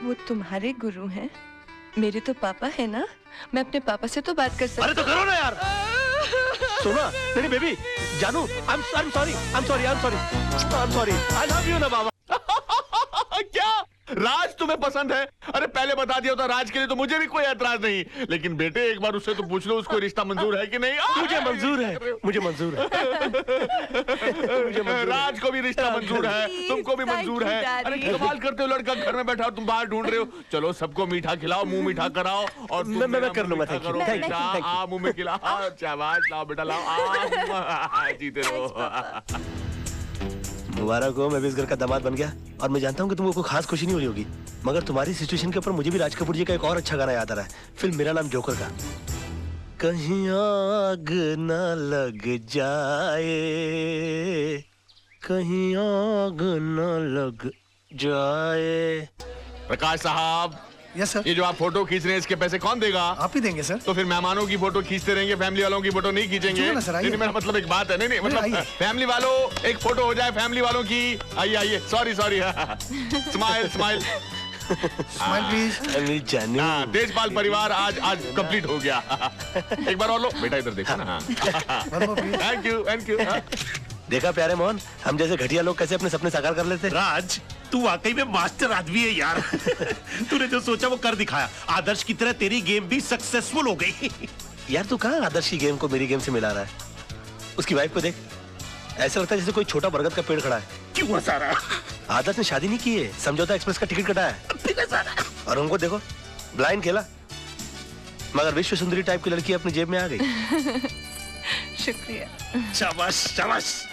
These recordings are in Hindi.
वो तुम्हारे गुरु हैं, मेरे तो पापा है ना, मैं अपने पापा से तो बात कर सकती हूँ। अरे तो करो ना यार। सुना, नहीं बेबी, जानू, I'm sorry, I love you ना बाबा। क्या राज तुम्हें पसंद है? अरे पहले बता दिया होता राज के लिए तो मुझे भी कोई ऐतराज नहीं, लेकिन बेटे एक बार उससे तो पूछ लो उसको रिश्ता मंजूर है कि नहीं। मुझे मंजूर है, मुझे मंजूर है। राज को भी रिश्ता मंजूर है, तुमको भी मंजूर है। अरे कमाल करते हो, लड़का घर में बैठा तुम बाहर ढूंढ रहे हो। चलो सबको मीठा खिलाओ, मुंह मीठा कराओ और मैं कर लूंगा। मुंह में खिलाओ, शाबाश, लाओ बेटा लाओ, जीते रहो। मुबारक हो, मैं भी इस घर का दामाद बन गया। और मैं जानता हूँ कि तुमको कोई खास खुशी नहीं हो रही होगी, मगर तुम्हारी सिचुएशन के ऊपर मुझे भी राज कपूर जी का एक और अच्छा गाना याद आ रहा है, फिल्म मेरा नाम जोकर का। कहीं आग न लग जाए, कहीं आग न लग जाए। प्रकाश साहब। Yes sir. ये जो आप फोटो खींच रहे हैं इसके पैसे कौन देगा? आप ही देंगे सर। तो फिर मेहमानों की फोटो खींचते रहेंगे, फैमिली वालों की फोटो नहीं खींचेंगे? नहीं, मेरा मतलब एक बात है। नहीं मतलब फैमिली वालों एक फोटो हो जाए फैमिली वालों की। आइए सॉरी स्माइल प्लीज। तेजपाल परिवार आज कंप्लीट हो गया। एक बार और लो बेटा, इधर देखो ना। Thank you. देखा प्यारे मोहन, हम जैसे घटिया लोग कैसे अपने सपने साकार कर लेते। राज, तू वाकई में मास्टर आदमी है यार। तूने जो सोचा वो कर दिखाया। आदर्श की तरह तेरी गेम भी सक्सेसफुल हो गई। यार तू कहाँ आदर्श की गेम को मेरी गेम से मिला रहा है? उसकी वाइफ को देख, ऐसा लगता है जैसे कोई छोटा बरगद का पेड़ खड़ा है। क्यों सारा? आदर्श ने शादी नहीं की है, समझौता एक्सप्रेस का टिकट कटा है। और उनको देखो, ब्लाइंड खेला, मगर विश्व सुंदरी टाइप की लड़की अपनी जेब में आ गई। शुक्रिया। शाबाश।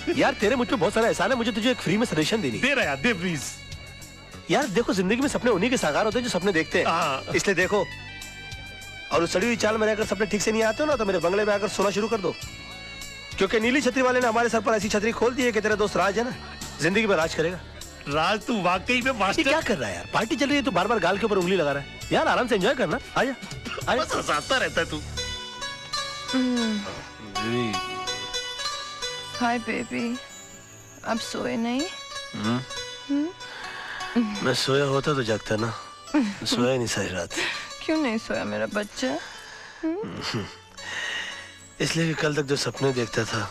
यार तेरे मुझ पे बहुत सारा एहसान है, मुझे तुझे एक फ्री में सजेशन देनी। दे रहा यार, दे प्लीज। यार देखो, जिंदगी में सपने उन्हीं के साकार होते हैं जो सपने देखते हैं, इसलिए देखो। और उस सड़ी हुई चाल में रहकर सपने ठीक से नहीं आते हो ना, तो मेरे बंगले में आकर सोना शुरू कर दो, क्योंकि नीली छतरी वाले ने हमारे सर पर ऐसी छतरी खोल दी है कि तेरा दोस्त राज है ना, जिंदगी में राज करेगा। राज, तू वाकई में मास्टर। क्या कर रहा है यार? पार्टी चल रही है तो बार बार गाल के ऊपर उंगली लगा रहा है। यार आराम से एंजॉय करना। आजा। बस हंसाता रहता है तू। हाय बेबी, अब सोए नहीं? मैं सोया होता तो जगता ना, सोया नहीं सारी रात। क्यों नहीं सोया मेरा बच्चा? इसलिए कि कल तक जो सपने देखता था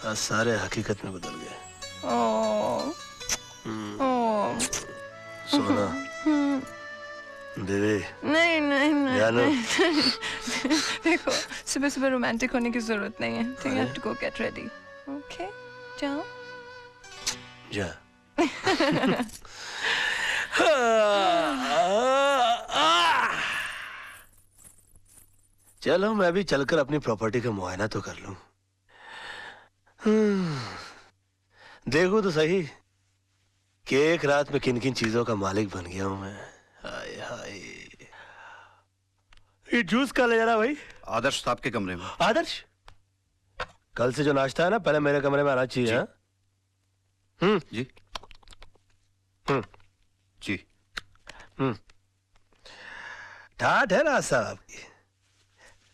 आज सारे हकीकत में बदल गए। सोना बेबी। नहीं जानू। देखो, सुबह सुबह रोमांटिक होने की जरूरत नहीं है। ठीक है, to go get ready. Okay, जाओ। जा। चलो मैं भी चलकर अपनी प्रॉपर्टी का मुआयना तो कर लूं। देखो तो सही कि एक रात में किन किन चीजों का मालिक बन गया हूं मैं। हाय हाय। ये जूस का ले जा रहा भाई? आदर्श साहब के कमरे में। आदर्श, कल से जो नाश्ता है ना पहले मेरे कमरे में आना चाहिए। हाँ जी जी। ठाठ है ना साहब की।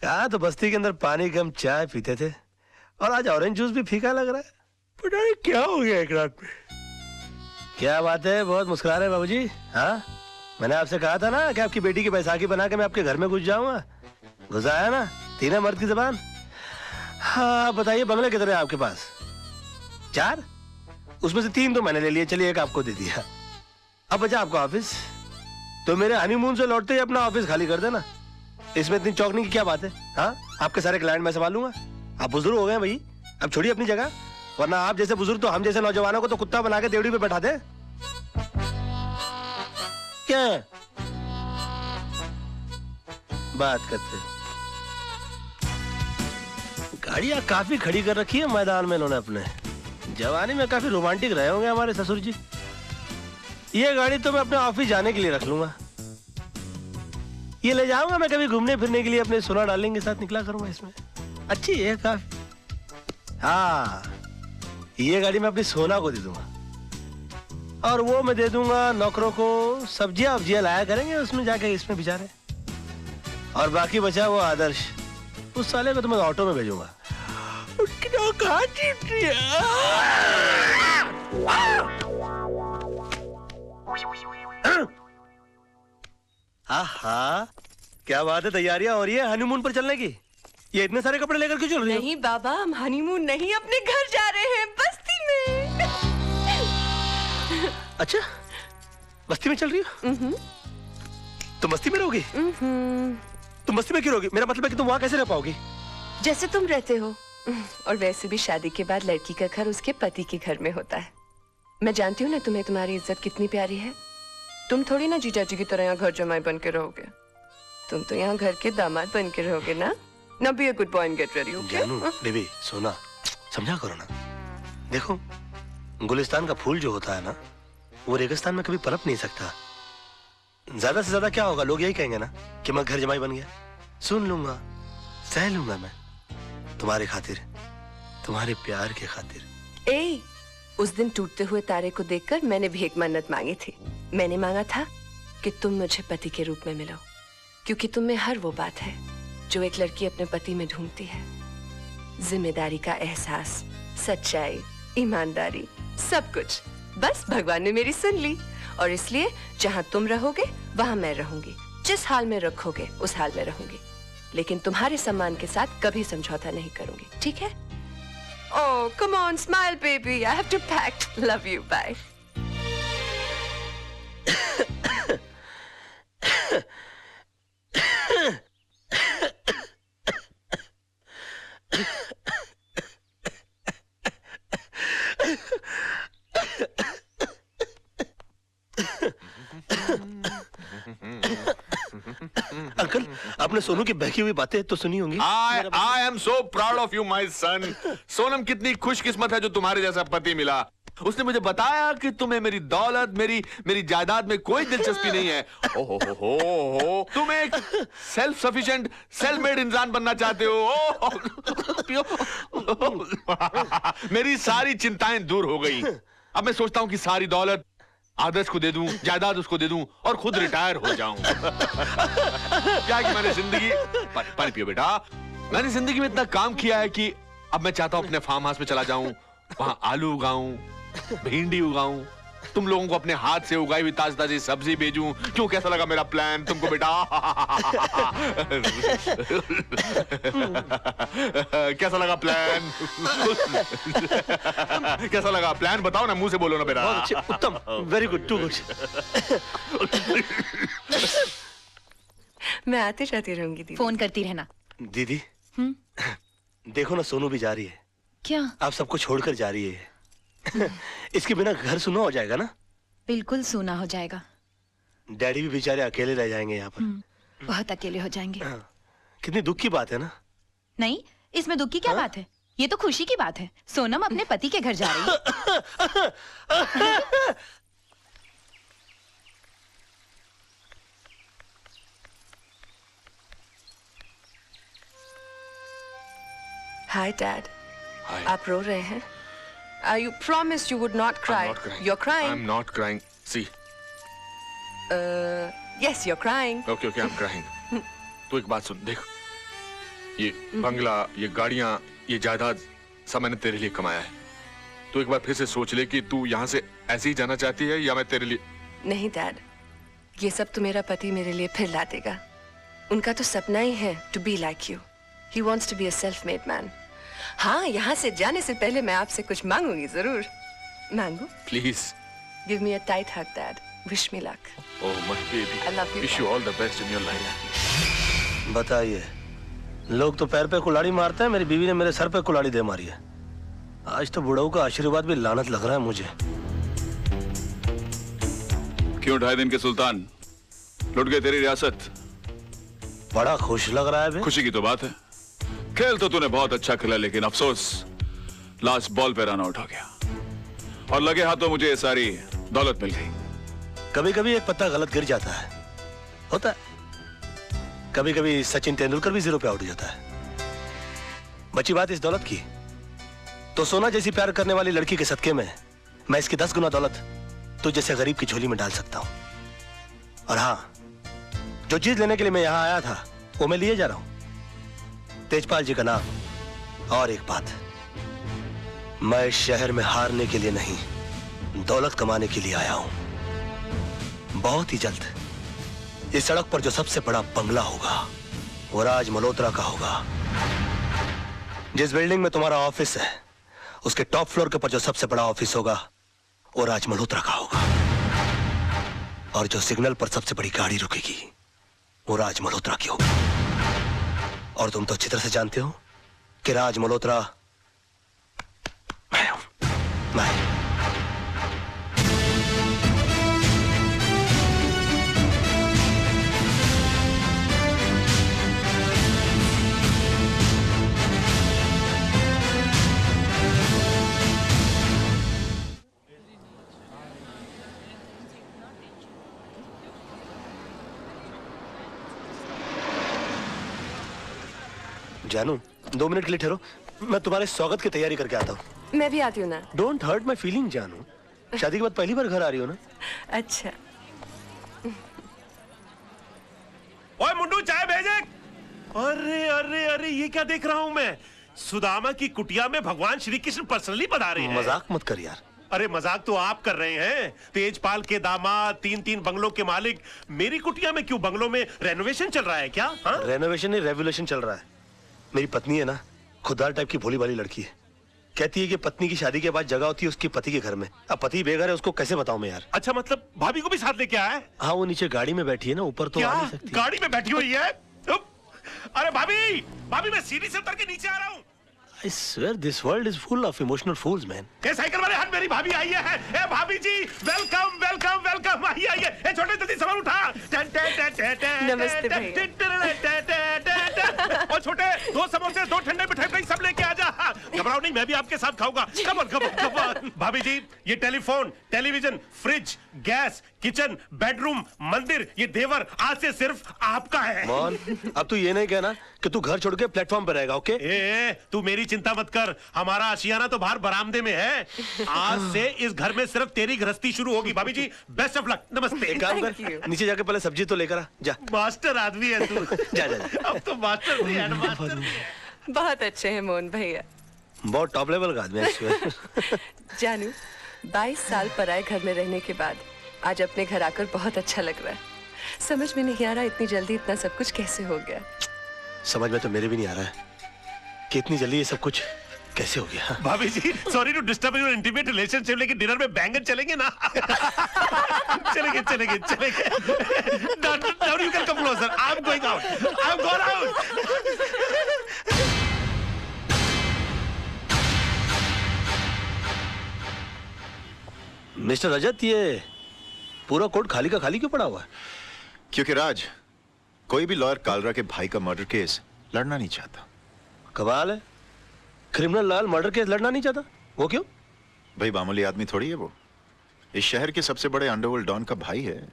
कहा तो बस्ती के अंदर पानी कम चाय पीते थे, और आज ऑरेंज जूस भी फीका लग रहा है। पता नहीं क्या हो गया एक रात में। क्या बात है, बहुत मुस्कुरा रहे बाबूजी। हाँ, मैंने आपसे कहा था ना कि आपकी बेटी की बैसाखी बना के मैं आपके घर में घुस जाऊंगा। घुस आया ना, तीन मर्द की जबान। हाँ बताइए, बंगले कितने हैं आपके पास? 4? उसमें से 3 तो मैंने ले लिए, चलिए एक आपको दे दिया। अब बचा आपका ऑफिस, तो मेरे हनीमून से लौटते ही अपना ऑफिस खाली कर देना। इसमें इतनी चौंकने की क्या बात है? हाँ, आपके सारे क्लाइंट मैं संभालूंगा। आप बुजुर्ग हो गए भाई, अब छोड़िए अपनी जगह, वरना आप जैसे बुजुर्ग तो हम जैसे नौजवानों को तो कुत्ता बना के देवड़ी पे बैठा दे। क्या बात करते? गाड़ियां काफी खड़ी कर रखी है मैदान में इन्होंने अपने। जवानी में काफी रोमांटिक रहे होंगे हमारे ससुर जी। ये गाड़ी तो मैं अपने ऑफिस जाने के लिए रख लूंगा। ये ले जाऊंगा मैं कभी घूमने फिरने के लिए, अपने सोना डार्लिंग के साथ निकला करूंगा इसमें। अच्छी है काफी। हाँ, ये गाड़ी मैं अपनी सोना को दे दूंगा, और वो मैं दे दूंगा नौकरों को। सब्जियां वब्जियां लाया करेंगे उसमें जाके, इसमें बेचारे। और बाकी बचा वो आदर्श, उस साले को तो मैं ऑटो में भेजूंगा। आहा, क्या बात है, तैयारियां हो रही है हनीमून पर चलने की। ये इतने सारे कपड़े लेकर क्यों चल रही हो? नहीं बाबा, हम हनीमून नहीं, अपने घर जा रहे हैं, बस्ती में। अच्छा, बस्ती में चल रही हो? तुम बस्ती में रहोगी? तुम बस्ती में क्यों रहोगी? मेरा मतलब है कि तुम वहाँ कैसे रह पाओगी? जैसे तुम रहते हो। और वैसे भी शादी के बाद लड़की का घर उसके पति के घर में होता है। मैं जानती हूँ ना तुम्हें तुम्हारी इज्जत कितनी प्यारी है। तुम थोड़ी ना जीजा जी की तरह यहाँ घर जमाई बन के रहोगे। तुम तो यहाँ घर के दामाद बन के रहोगे ना। Now be a good boy and get ready, okay? जानू, बेबी, सोना, समझा करो ना। देखो, गुलिस्तान का फूल जो होता है ना, वो रेगिस्तान में कभी पनप नहीं सकता। ज्यादा से ज्यादा क्या होगा, लोग यही कहेंगे ना कि मैं घर जमाई बन गया। सुन लूंगा, सह लूंगा मैं, तुम्हारे खातिर, तुम्हारे प्यार के खातिर। ए, उस दिन टूटते हुए तारे को देखकर मैंने भी एक मन्नत मांगी थी। मैंने मांगा था कि तुम मुझे पति के रूप में मिलो, क्योंकि तुम में हर वो बात है जो एक लड़की अपने पति में ढूंढती है। जिम्मेदारी का एहसास, सच्चाई, ईमानदारी, सब कुछ। बस भगवान ने मेरी सुन ली, और इसलिए जहाँ तुम रहोगे वहाँ मैं रहूंगी। जिस हाल में रखोगे उस हाल में रहूंगी, लेकिन तुम्हारे सम्मान के साथ कभी समझौता नहीं करूंगी, ठीक है? Oh, come on, smile, baby. I have to pack. Love you. Bye. Uncle, आपने सोनू की बहकी हुई बातें तो सुनी होंगी। I am so proud of you, my son. Sonam कितनी खुशकिस्मत है जो तुम्हारे जैसा पति मिला। उसने मुझे बताया कि तुम्हें मेरी दौलत, मेरी जायदाद में कोई दिलचस्पी नहीं है। हो, तुम एक सेल्फ सफिशिएंट, सेल्फ मेड इंसान बनना चाहते हो। मेरी सारी चिंताएं दूर हो गई। अब मैं सोचता हूँ कि सारी दौलत आदर्श को दे दूं, जायदाद उसको दे दूं और खुद रिटायर हो जाऊं। क्या कि मैंने जिंदगी, पानी पियो बेटा, मैंने जिंदगी में इतना काम किया है कि अब मैं चाहता हूं अपने फार्म हाउस में चला जाऊं, वहां आलू उगाऊं, भिंडी उगाऊं, तुम लोगों को अपने हाथ से उगाई हुई ताजी ताजी सब्जी भेजूं। क्यों, कैसा लगा मेरा प्लान तुमको बेटा? कैसा लगा प्लान? कैसा लगा प्लान? बताओ ना, मुंह से बोलो ना बेटा। बहुत अच्छे, उत्तम, वेरी गुड, टू गुड। मैं आती जाती रहूंगी दीदी। फोन करती रहना। दीदी, देखो ना, सोनू भी जा रही है। क्या? आप सबको छोड़कर जा रही है। इसके बिना घर सुना हो जाएगा ना? बिल्कुल सूना हो जाएगा। डैडी भी बेचारे अकेले रह जाएंगे यहाँ पर। बहुत अकेले हो जाएंगे। कितनी दुख की बात है ना? नहीं, इसमें दुख की क्या बात है? ये तो खुशी की बात है। सोनम अपने पति के घर जा रही है। Hi, Dad. Hi. आप रो रहे हैं? You promised you would not cry. I'm not crying. You're crying. I'm not crying. See. Yes, you're crying. Okay, I'm crying. तू एक बात सुन, देख, ये बंगला, ये गाड़ियां, ये जायदाद सब मैंने तेरे लिए कमाया है। तू एक बार फिर से सोच ले कि तू यहाँ से ऐसे ही जाना चाहती है या मैं तेरे लिए। नहीं डैड, ये सब तो मेरा पति मेरे लिए फिर ला देगा। उनका तो सपना ही है to be like you. He wants to be a self-made man. हाँ, यहाँ से जाने से पहले मैं आपसे कुछ मांगूंगी जरूर। मांगू? Please. Give me a tight hug, Dad. Wish me luck. Oh my baby. I love you. Wish you all the best in your life. बताइए, लोग तो पैर पे कुल्हाड़ी मारते हैं, मेरी बीवी ने मेरे सर पे कुल्हाड़ी दे मारी है। आज तो बुढ़ाऊ का आशीर्वाद भी लानत लग रहा है मुझे। क्यों 2.5 दिन के सुल्तान लुट गए तेरी रियासत? बड़ा खुश लग रहा है बे। खुशी की तो बात है। खेल तो तूने बहुत अच्छा खेला, लेकिन अफसोस लास्ट बॉल पे रन आउट हो गया और लगे हाथों मुझे ये सारी दौलत मिल गई। कभी कभी एक पत्ता गलत गिर जाता है, होता है। कभी कभी सचिन तेंदुलकर भी 0 पे आउट हो जाता है। बची बात इस दौलत की, तो सोना जैसी प्यार करने वाली लड़की के सदके में मैं इसकी 10 गुना दौलत तो जैसे गरीब की झोली में डाल सकता हूं। और हाँ, जो चीज लेने के लिए मैं यहां आया था वो मैं लिए जा रहा हूं। तेजपाल जी का नाम। और एक बात, मैं इस शहर में हारने के लिए नहीं, दौलत कमाने के लिए आया हूं। बहुत ही जल्द इस सड़क पर जो सबसे बड़ा बंगला होगा वो राज मल्होत्रा का होगा। जिस बिल्डिंग में तुम्हारा ऑफिस है उसके टॉप फ्लोर के ऊपर जो सबसे बड़ा ऑफिस होगा वो राज मल्होत्रा का होगा। और जो सिग्नल पर सबसे बड़ी गाड़ी रुकेगी वो राज मल्होत्रा की होगी। और तुम तो अच्छी तरह से जानते हो कि राज मल्होत्रा मैं हूं। मैं जानू 2 मिनट के लिए ठहरो, मैं तुम्हारे स्वागत की तैयारी करके आता हूँ। मैं भी आती हूँ ना। डोंट हर्ट माई फीलिंग जानू। शादी के बाद पहली बार घर आ रही हो ना? अच्छा। ओए मुंडू चाय भेजे। अरे अरे अरे ये क्या देख रहा हूँ मैं? सुदामा की कुटिया में भगवान श्री कृष्ण पर्सनली पधारे हैं। मजाक मत कर यार। अरे मजाक तो आप कर रहे हैं। तेजपाल के दामाद, 3-3 बंगलों के मालिक मेरी कुटिया में क्यों? बंगलों में रेनोवेशन चल रहा है क्या? हाँ? रेनोवेशन नहीं, रेवोल्यूशन चल रहा है। मेरी पत्नी है ना, खुददार टाइप की भोली भाली लड़की है। कहती है कि पत्नी की शादी के बाद जगह होती है उसके पति के घर में। अब पति बेघर है, उसको कैसे बताऊं मैं यार? अच्छा मतलब भाभी को भी साथ लेके आया है? हाँ, वो नीचे गाड़ी में बैठी है ना, ऊपर तो क्या? आ नहीं सकती। गाड़ी में बैठी हुई है? अरे भाभी, भाभी मैं सीढ़ी से उतर के नीचे आ रहा हूँ। I swear this world is full of emotional fools, man. A cycle वाले हाथ, मेरी भाभी आई है। ए भाभी जी, वेलकम वेलकम वेलकम। आइए आइए। ए छोटे जल्दी सामान उठा। नमस्ते और छोटे 2 समोसे, 2 ठंडे मिठाई सब लेके आ जा। घबराओ नहीं, मैं भी आपके साथ खाऊंगा। Come on come on come on. भाभी जी, ये telephone, television, fridge, gas, kitchen, bedroom, मंदिर, ये देवर आज से सिर्फ आपका है। मॉन, अब तू ये नहीं कहना कि तू घर छोड़ के प्लेटफॉर्म पर रहेगा, ओके? ए, तू मेरी चिंता मत कर। हमारा आशियाना तो बाहर बरामदे में है। आज से इस घर में सिर्फ तेरी गृहस्थी शुरू होगी। भाभी जी, बेस्ट ऑफ लक। नमस्ते। एक काम Thank कर, you. नीचे जाके पहले सब्जी तो लेकर आ जा। मास्टर आदमी है तू। जा जा जा। अब तो मास्टर भी है, मास्टर भी है। बहुत अच्छे हैं मोहन भैया। बहुत टॉप लेवल का आदमी है इसमें। जानू, 22 साल पराए घर में रहने के बाद आज अपने घर आकर बहुत अच्छा लग रहा है। समझ में नहीं आ रहा इतनी जल्दी इतना सब कुछ कैसे हो गया। समझ में तो मेरे भी नहीं आ रहा है कि इतनी जल्दी ये सब कुछ कैसे हो गया। भाभी जी, sorry to disturb your intimate relationship, लेकिन डिनर में बैंगन चलेंगे ना? चलेंगे चलेंगे चलेंगे। Now you can come closer. I'm going out. I'm going out. Mister Rajat, ये पूरा कोर्ट खाली का खाली क्यों पड़ा हुआ है? क्योंकि राज, कोई भी लॉयर कालरा के भाई का मर्डर केस लड़ना नहीं चाहता। कमाल है, क्रिमिनल लॉयर मर्डर केस लड़ना नहीं चाहता। वो क्यों? भाई मामूली आदमी थोड़ी है वो। इस शहर के सबसे बड़े अंडरवर्ल्ड डॉन का भाई है।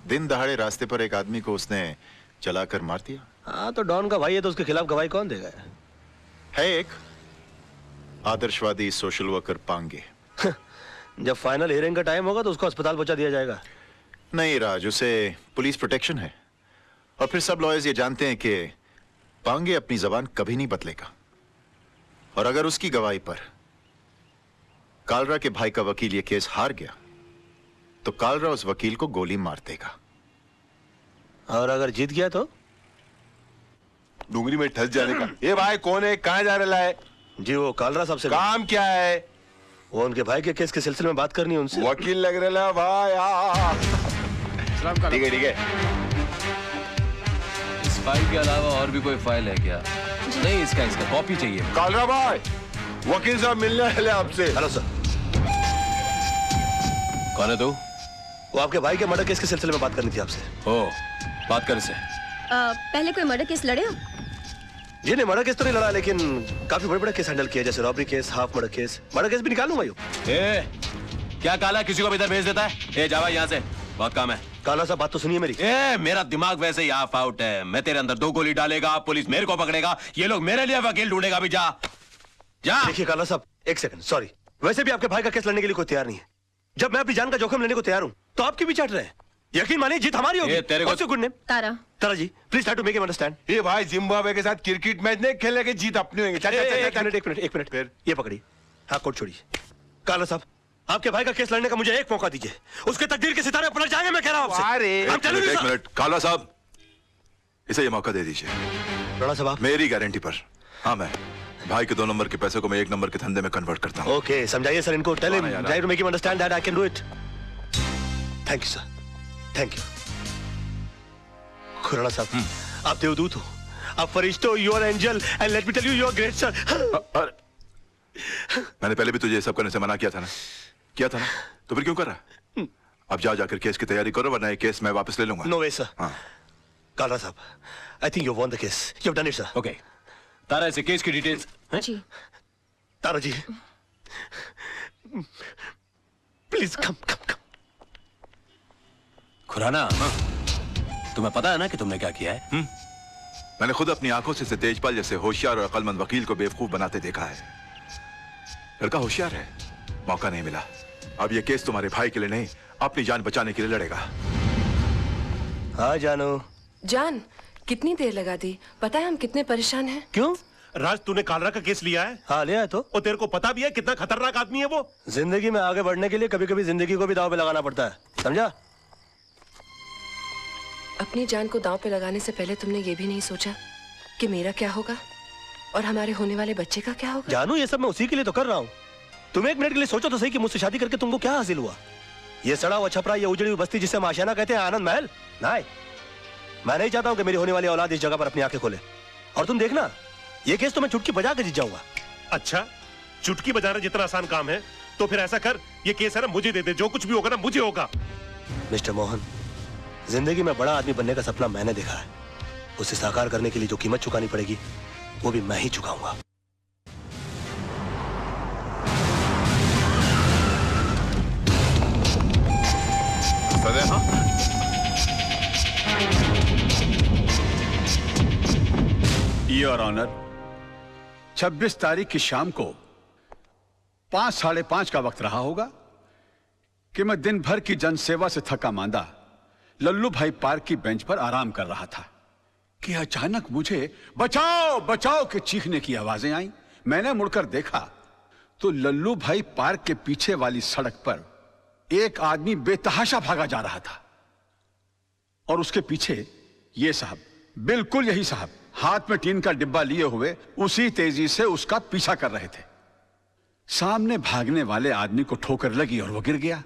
दिन दहाड़े रास्ते पर एक आदमी को उसने चलाकर मार दिया। हाँ, तो डॉन का भाई है तो उसके खिलाफ गवाही कौन देगा? है एक आदर्शवादी सोशल वर्कर पांगे। जब फाइनल हियरिंग का टाइम होगा तो उसको अस्पताल पहुंचा दिया जाएगा। नहीं राज, उसे पुलिस प्रोटेक्शन है। और फिर सब लॉयर्स ये जानते हैं कि पांगे अपनी जबान कभी नहीं बदलेगा। और अगर उसकी गवाही पर कालरा के भाई का वकील ये केस हार गया तो कालरा उस वकील को गोली मार देगा। और अगर जीत गया तो? डूंगरी में ठस जाने का। ये भाई कौन है, कहाँ जा रहा है? जी, वो कालरा साहब से काम क्या है? वो उनके भाई के केस के सिलसिले में बात करनी है उनसे। वकील लग रहा है भाई। ठीक है ठीक है। इस फाइल के अलावा और भी कोई फाइल है क्या? नहीं, इसका कॉपी चाहिए। कालरा भाई, वकील साहब मिलने वाले आपसे। Hello sir. कौन है तू? वो आपके भाई के मर्डर केस के सिलसिले में बात करनी थी आपसे। ओ, बात कर इसे। पहले कोई मर्डर केस लड़े हो? जी नहीं, मर्डर केस तो नहीं लड़ा, लेकिन काफी बड़े बड़े केस हैंडल किया, जैसे robbery case, half murder case. Murder case भी निकालूंगा यो। क्या काला किसी को भी इधर भेज देता है? ए जावा यहाँ से, बहुत काम है। काला साहब, बात तो सुनिए मेरी। मेरा दिमाग वैसे ही ऑफ आउट है। मैं तेरे अंदर 2 गोली डालेगा, पुलिस मेरे को पकड़ेगा, ये लोग मेरे लिए वकील ढूंढेगा। भी जा जा। देखिए काला साहब, एक सेकंड, सॉरी। वैसे भी आपके भाई का केस लड़ने के लिए कोई तैयार नहीं है। जब मैं अपनी जान का जोखिम लेने को तैयार हूँ तो आपकी भी चाट रहे हैं। यकीन मानिए, जीत हमारी होगी। तेरे को good name Tara. Tara ji, please try to make him understand. ये भाई जिम्बाब्वे के साथ क्रिकेट मैच नहीं खेलने के जीत अपनी होंगे। एक मिनट, एक मिनट। ये पकड़ी। हाँ, कोट छोड़िए। काला साहब, आपके भाई का केस लड़ने का मुझे एक मौका दीजिए, उसके तकदीर के सितारे पलट जाएंगे, मैं कह रहा हूं आपसे। एक मिनट काला साहब, इसे ये मौका दे दीजिए। राणा साहब, मेरी गारंटी पर। हाँ, मैं भाई के 2 नंबर के पैसे को मैं 1 नंबर के धंधे में कन्वर्ट करता हूँ। ओके, समझाइए सर इनको, tell him, try to make him understand that I can do it. Thank you sir, thank you. Khurana साहब, आप देवदूत हो, आप फरिश्ते हो, you are angel, and let me tell you, you are great sir. मैंने पहले भी तुझे ये सब करने से मना किया था ना? किया था ना? तो फिर क्यों कर रहा? अब जाकर केस की तैयारी करो, वरना ये केस मैं वापस ले लूंगा। No way sir. हाँ। काला साहब, I think you won the case, you have done it sir. Okay, Tara ऐसे केस की डिटेल्स। जी। Tara ji, please come come come. Khurana, तुम्हें पता है ना कि तुमने क्या किया है? मैंने खुद अपनी आंखों से तेजपाल जैसे होशियार और अक्लमंद वकील को बेवकूफ बनाते देखा है। लड़का होशियार है, मौका नहीं मिला। अब ये केस तुम्हारे भाई के लिए नहीं, अपनी जान बचाने के लिए लड़ेगा। हाँ जानू। जान, कितनी देर लगा दी? पता है हम कितने परेशान हैं? क्यों? राज, तूने कालरा का केस लिया है? हाँ लिया है। तो और तेरे को पता भी है कितना खतरनाक आदमी है वो? जिंदगी में आगे बढ़ने के लिए कभी कभी जिंदगी को भी दांव पे लगाना पड़ता है, समझा? अपनी जान को दांव पे लगाने से पहले तुमने ये भी नहीं सोचा कि मेरा क्या होगा और हमारे होने वाले बच्चे का क्या होगा? जानू, ये सब मैं उसी के लिए तो कर रहा हूँ। तुम एक मिनट के लिए सोचो तो सही कि मुझसे शादी करके तुमको क्या हासिल हुआ? ये सड़ा हुआ छपरा, ये उजड़ी हुई बस्ती जिसे हम आशियाना कहते हैं, आनंद महल? नहीं, मैं नहीं चाहता हूँ कि मेरी होने वाली औलाद इस जगह पर अपनी आंखें खोले। और तुम देखना, ये केस तो मैं चुटकी बजा के जीत जाऊंगा। अच्छा, चुटकी बजाना जितना आसान काम है, तो फिर ऐसा कर, ये केस है ना मुझे दे दे, जो कुछ भी होगा ना मुझे होगा। मिस्टर मोहन, जिंदगी में बड़ा आदमी बनने का सपना मैंने देखा है, उसे साकार करने के लिए जो कीमत चुकानी पड़ेगी वो भी मैं ही चुकाऊंगा। योर ऑनर, 26 तारीख की शाम को 5, साढ़े 5 का वक्त रहा होगा कि मैं दिन भर की जनसेवा से थका मांदा लल्लू भाई पार्क की बेंच पर आराम कर रहा था कि अचानक मुझे बचाओ बचाओ के चीखने की आवाजें आई। मैंने मुड़कर देखा तो लल्लू भाई पार्क के पीछे वाली सड़क पर एक आदमी बेतहाशा भागा जा रहा था और उसके पीछे ये साहब, बिल्कुल यही साहब, हाथ में टीन का डिब्बा लिए हुए उसी तेजी से उसका पीछा कर रहे थे। सामने भागने वाले आदमी को ठोकर लगी और वो गिर गया।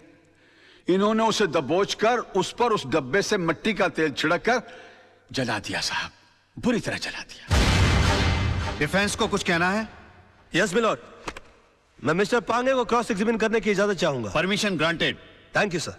इन्होंने उसे दबोचकर उस पर उस डब्बे से मिट्टी का तेल छिड़ककर जला दिया साहब, बुरी तरह जला दिया। डिफेंस को कुछ कहना है? यस मिलॉर्ड, मैं मिस्टर पांगे को क्रॉस एग्जामिन करने की इजाजत चाहूंगा। Permission granted. Thank you sir.